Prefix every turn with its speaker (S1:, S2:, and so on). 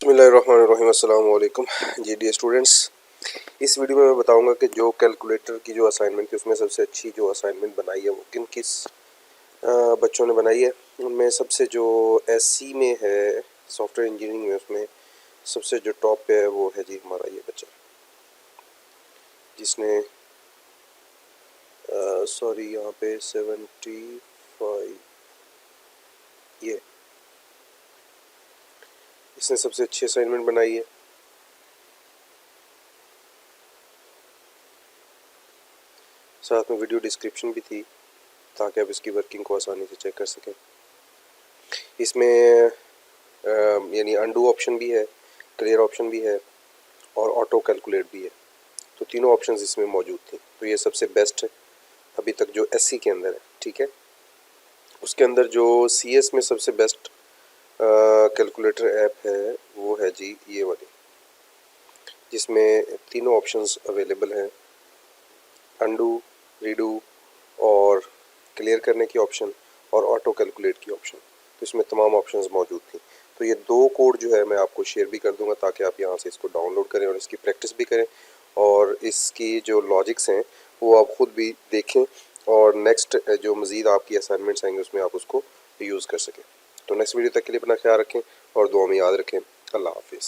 S1: बिस्मिल्लाहिर्रहमानिर्रहीम अस्सलाम वालेकुम जी डी स्टूडेंट्स। इस वीडियो में मैं बताऊंगा कि जो कैलकुलेटर की जो असाइनमेंट थी उसमें सबसे अच्छी जो असाइनमेंट बनाई है वो किस बच्चों ने बनाई है। उनमें सबसे जो एससी में है सॉफ्टवेयर इंजीनियरिंग में, उसमें सबसे जो टॉप पे है वो है जी हमारा ये बच्चा, जिसने सॉरी यहाँ पे 75 ये इसने सबसे अच्छी असाइनमेंट बनाई है। साथ में वीडियो डिस्क्रिप्शन भी थी ताकि आप इसकी वर्किंग को आसानी से चेक कर सकें। इसमें यानी अंडू ऑप्शन भी है, क्लियर ऑप्शन भी है और ऑटो कैलकुलेट भी है, तो तीनों ऑप्शंस इसमें मौजूद थी। तो ये सबसे बेस्ट है अभी तक जो एससी के अंदर है, ठीक है। उसके अंदर जो सीएस में सबसे बेस्ट कैलकुलेटर ऐप है वो है जी ये वाली, जिसमें तीनों ऑप्शंस अवेलेबल हैं, अंडू, रीडू और क्लियर करने की ऑप्शन और ऑटो कैलकुलेट की ऑप्शन। तो इसमें तमाम ऑप्शंस मौजूद थी। तो ये दो कोड जो है मैं आपको शेयर भी कर दूंगा ताकि आप यहाँ से इसको डाउनलोड करें और इसकी प्रैक्टिस भी करें और इसकी जो लॉजिक्स हैं वो आप ख़ुद भी देखें और नेक्स्ट जो मज़ीद आपकी असाइनमेंट्स आएंगे उसमें आप उसको यूज़ कर सकें। तो नेक्स्ट वीडियो तक के लिए अपना ख्याल रखें और दुआ में याद रखें। अल्लाह हाफिज़।